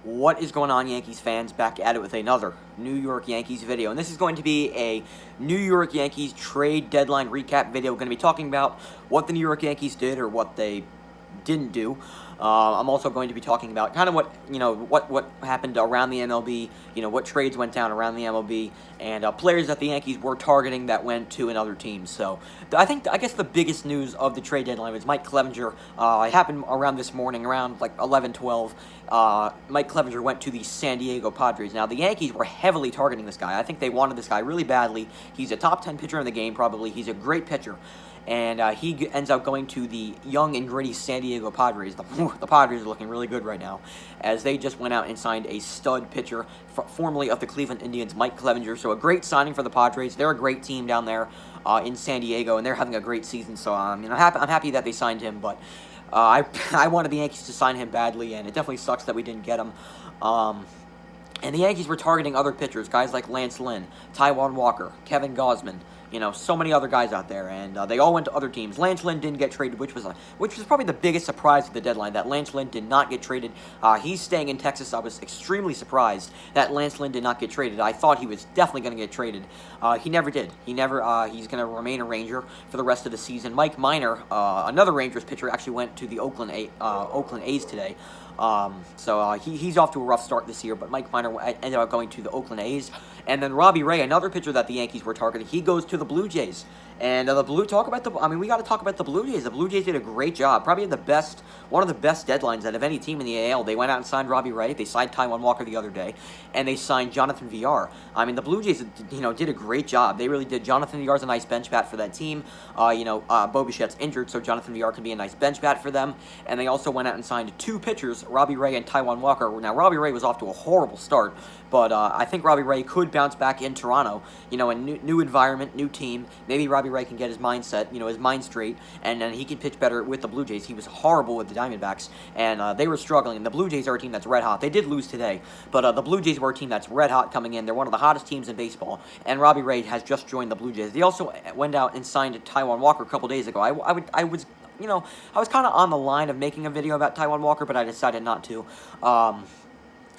What is going on, Yankees fans? Back at it with another New York Yankees video. And this is going to be a New York Yankees trade deadline recap video. We're going to be talking about what the New York Yankees did or what they didn't do. I'm also going to be talking about kind of what happened around the MLB, what trades went down around the MLB, and players that the Yankees were targeting that went to another team. So I guess the biggest news of the trade deadline was Mike Clevinger. It happened around this morning, around like 11, 12. Mike Clevinger went to the San Diego Padres. Now, the Yankees were heavily targeting this guy. I think they wanted this guy really badly. He's a top 10 pitcher in the game, probably. He's a great pitcher. And he ends up going to the young and gritty San Diego Padres. The Padres are looking really good right now, as they just went out and signed a stud pitcher, formerly of the Cleveland Indians, Mike Clevinger. So a great signing for the Padres. They're a great team down there in San Diego, and they're having a great season. So I'm happy that they signed him, but I wanted the Yankees to sign him badly, and it definitely sucks that we didn't get him. And the Yankees were targeting other pitchers, guys like Lance Lynn, Taijuan Walker, Kevin Gausman, so many other guys out there, and they all went to other teams. Lance Lynn didn't get traded, which was probably the biggest surprise of the deadline, that Lance Lynn did not get traded. He's staying in Texas. I was extremely surprised that Lance Lynn did not get traded. I thought he was definitely going to get traded. He never did. He's going to remain a Ranger for the rest of the season. Mike Minor, another Rangers pitcher, actually went to the Oakland A's today. He's off to a rough start this year, but Mike Minor ended up going to the Oakland A's. And then Robbie Ray, another pitcher that the Yankees were targeting, he goes to the Blue Jays. And we got to talk about the Blue Jays. The Blue Jays did a great job, probably one of the best deadlines out of any team in the AL. They went out and signed Robbie Ray. They signed Taijuan Walker the other day, and they signed Jonathan Villar. The Blue Jays, did a great job. They really did. Jonathan Villar's a nice bench bat for that team. Bo Bichette's injured, so Jonathan Villar can be a nice bench bat for them. And they also went out and signed two pitchers, Robbie Ray and Taijuan Walker. Now, Robbie Ray was off to a horrible start, but I think Robbie Ray could bounce back in Toronto. A new environment, new team. Maybe Robbie Ray can get his mindset, his mind straight, and then he can pitch better with the Blue Jays. He was horrible with the Diamondbacks, and they were struggling. The Blue Jays are a team that's red hot. They did lose today, but the Blue Jays were a team that's red hot coming in. They're one of the hottest teams in baseball, and Robbie Ray has just joined the Blue Jays. They also went out and signed Taijuan Walker a couple days ago. I was kind of on the line of making a video about Taijuan Walker, but I decided not to.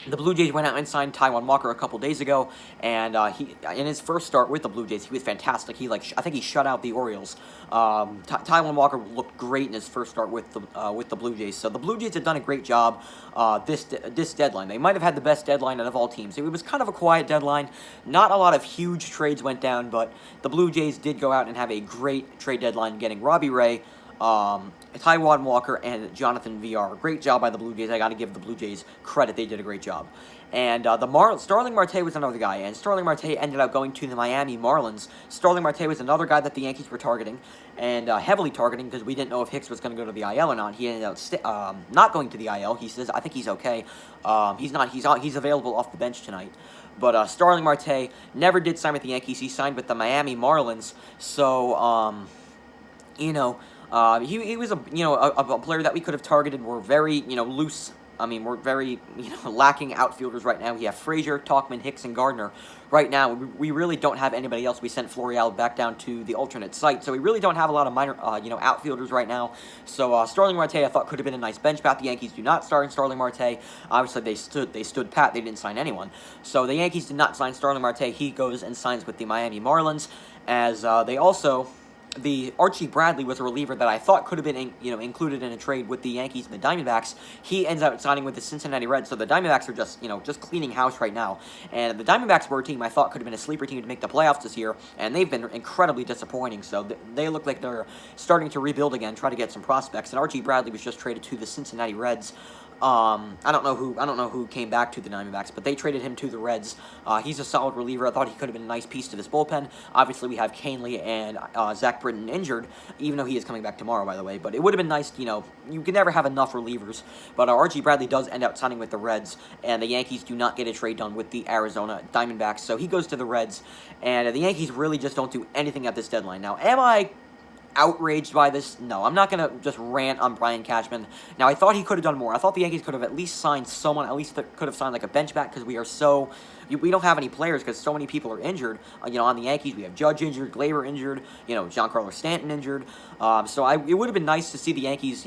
The Blue Jays went out and signed Taijuan Walker a couple days ago, and he in his first start with the Blue Jays, he was fantastic. I think he shut out the Orioles. Taijuan Walker looked great in his first start with the Blue Jays. So the Blue Jays have done a great job this deadline. They might have had the best deadline out of all teams. It was kind of a quiet deadline. Not a lot of huge trades went down, but the Blue Jays did go out and have a great trade deadline, getting Robbie Ray, Taijuan Walker, and Jonathan Villar. Great job by the Blue Jays. I got to give the Blue Jays credit. They did a great job. And Starling Marte was another guy, and Starling Marte ended up going to the Miami Marlins. Starling Marte was another guy that the Yankees were targeting, and heavily targeting, because we didn't know if Hicks was going to go to the IL or not. He ended up not going to the IL. He says, I think he's okay. He's not. He's available off the bench tonight. But Starling Marte never did sign with the Yankees. He signed with the Miami Marlins. So, he was a player that we could have targeted. We're very, loose. We're very, lacking outfielders right now. We have Frazier, Tauchman, Hicks, and Gardner. Right now, we really don't have anybody else. We sent Florial back down to the alternate site, so we really don't have a lot of minor, outfielders right now. So Starling Marte, I thought, could have been a nice bench bat. The Yankees do not start Starling Marte. Obviously, they stood pat. They didn't sign anyone. So the Yankees did not sign Starling Marte. He goes and signs with the Miami Marlins, as they also. The Archie Bradley was a reliever that I thought could have been, included in a trade with the Yankees and the Diamondbacks. He ends up signing with the Cincinnati Reds. So the Diamondbacks are just cleaning house right now. And the Diamondbacks were a team I thought could have been a sleeper team to make the playoffs this year, and they've been incredibly disappointing. So they look like they're starting to rebuild again, try to get some prospects. And Archie Bradley was just traded to the Cincinnati Reds. I don't know who came back to the Diamondbacks, but they traded him to the Reds. He's a solid reliever. I thought he could have been a nice piece to this bullpen. Obviously, we have Canely and Zach Britton injured, even though he is coming back tomorrow, by the way. But it would have been nice, you can never have enough relievers. But Archie Bradley does end up signing with the Reds, and the Yankees do not get a trade done with the Arizona Diamondbacks. So he goes to the Reds, and the Yankees really just don't do anything at this deadline. Now, am I outraged by this? No, I'm not going to just rant on Brian Cashman. Now, I thought he could have done more. I thought the Yankees could have at least signed someone, could have signed like a bench bat, because we don't have any players because so many people are injured. On the Yankees, we have Judge injured, Gleyber injured, Giancarlo Stanton injured. So it would have been nice to see the Yankees,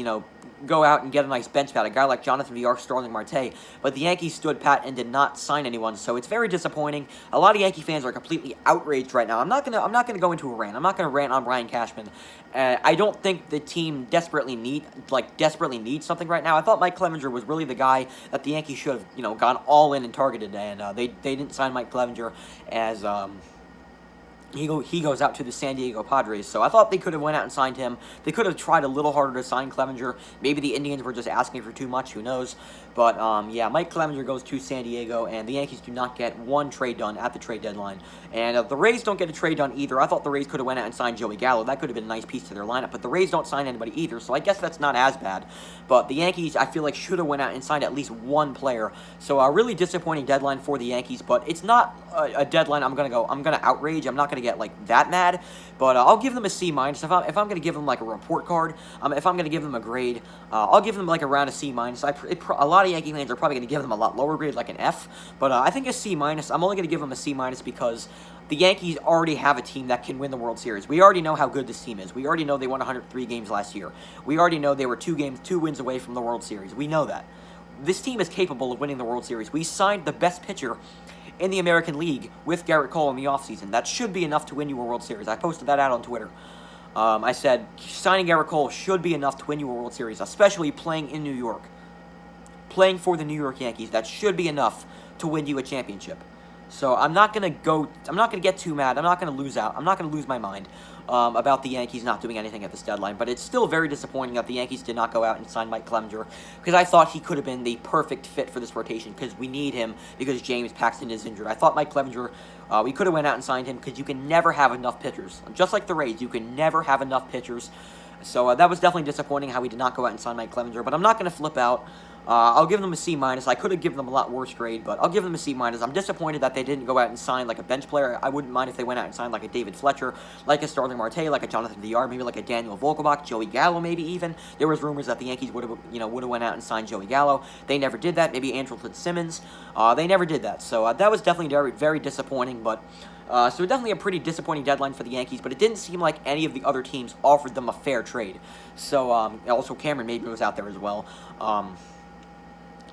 go out and get a nice bench bat, a guy like Jonathan VR, Starling Marte, but the Yankees stood pat and did not sign anyone, so it's very disappointing. A lot of Yankee fans are completely outraged right now. I'm not gonna go into a rant. I'm not gonna rant on Brian Cashman. I don't think the team desperately needs something right now. I thought Mike Clevenger was really the guy that the Yankees should have, gone all in and targeted, and they didn't sign Mike Clevenger as he goes out to the San Diego Padres. So I thought they could have went out and signed him. They could have tried a little harder to sign Clevenger. Maybe the Indians were just asking for too much. Who knows? But, yeah, Mike Clevenger goes to San Diego, and the Yankees do not get one trade done at the trade deadline. And the Rays don't get a trade done either. I thought the Rays could have went out and signed Joey Gallo. That could have been a nice piece to their lineup. But the Rays don't sign anybody either, so I guess that's not as bad. But the Yankees, I feel like, should have went out and signed at least one player. So a really disappointing deadline for the Yankees. But it's not a deadline I'm going to outrage. I'm not going to get, that mad. But I'll give them a C-. If I'm going to give them, a report card, if I'm going to give them a grade, I'll give them, around a C-. A lot of Yankee fans are probably going to give them a lot lower grade, like an F. But I think a C-. I'm only going to give them a C- because the Yankees already have a team that can win the World Series. We already know how good this team is. We already know they won 103 games last year. We already know they were 2 wins away from the World Series. We know that. This team is capable of winning the World Series. We signed the best pitcher in the American League with Garrett Cole in the offseason. That should be enough to win you a World Series. I posted that out on Twitter. I said signing Garrett Cole should be enough to win you a World Series, especially playing in New York. Playing for the New York Yankees, that should be enough to win you a championship. So I'm not going to get too mad. I'm not going to lose out. I'm not going to lose my mind about the Yankees not doing anything at this deadline. But it's still very disappointing that the Yankees did not go out and sign Mike Clevenger, because I thought he could have been the perfect fit for this rotation, because we need him because James Paxton is injured. I thought Mike Clevenger, we could have went out and signed him, because you can never have enough pitchers. Just like the Rays, you can never have enough pitchers. So that was definitely disappointing how we did not go out and sign Mike Clevenger. But I'm not going to flip out. I'll give them a C-. I could have given them a lot worse grade, but I'll give them a C-. I'm disappointed that they didn't go out and sign a bench player. I wouldn't mind if they went out and signed a David Fletcher, a Starling Marte, a Jonathan VR, maybe a Daniel Vogelbach, Joey Gallo, maybe even. There was rumors that the Yankees would have went out and signed Joey Gallo. They never did that. Maybe Andrelton Simmons. They never did that. So that was definitely very, very disappointing. But so definitely a pretty disappointing deadline for the Yankees, but it didn't seem like any of the other teams offered them a fair trade. So also Cameron maybe was out there as well.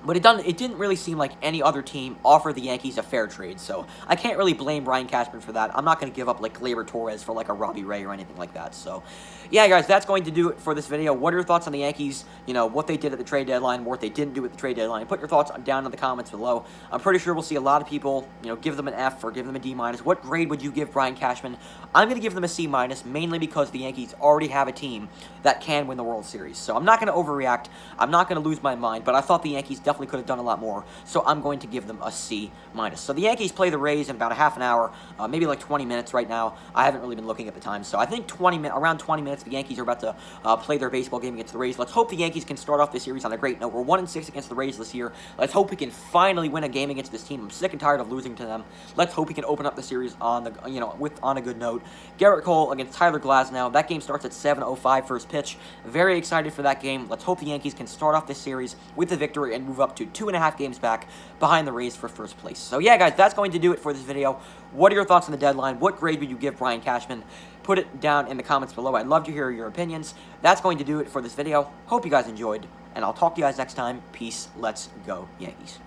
But it didn't really seem like any other team offered the Yankees a fair trade, so I can't really blame Brian Cashman for that. I'm not going to give up Gleyber Torres for a Robbie Ray or anything like that. So, yeah, guys, that's going to do it for this video. What are your thoughts on the Yankees? What they did at the trade deadline, what they didn't do at the trade deadline. Put your thoughts down in the comments below. I'm pretty sure we'll see a lot of people, give them an F or give them a D-. What grade would you give Brian Cashman? I'm going to give them a C-, mainly because the Yankees already have a team that can win the World Series. So I'm not going to overreact. I'm not going to lose my mind, but I thought the Yankees definitely could have done a lot more, so I'm going to give them a C-. So the Yankees play the Rays in about a half an hour, maybe 20 minutes right now. I haven't really been looking at the time, so I think around 20 minutes, the Yankees are about to play their baseball game against the Rays. Let's hope the Yankees can start off this series on a great note. We're 1-6 against the Rays this year. Let's hope we can finally win a game against this team. I'm sick and tired of losing to them. Let's hope we can open up the series on a good note. Garrett Cole against Tyler Glasnow. That game starts at 7:05 first pitch. Very excited for that game. Let's hope the Yankees can start off this series with a victory and move up to 2.5 games back behind the Rays for first place. So yeah, guys, that's going to do it for this video. What are your thoughts on the deadline? What grade would you give Brian Cashman? Put it down in the comments below. I'd love to hear your opinions. That's going to do it for this video. Hope you guys enjoyed, and I'll talk to you guys next time. Peace. Let's go, Yankees.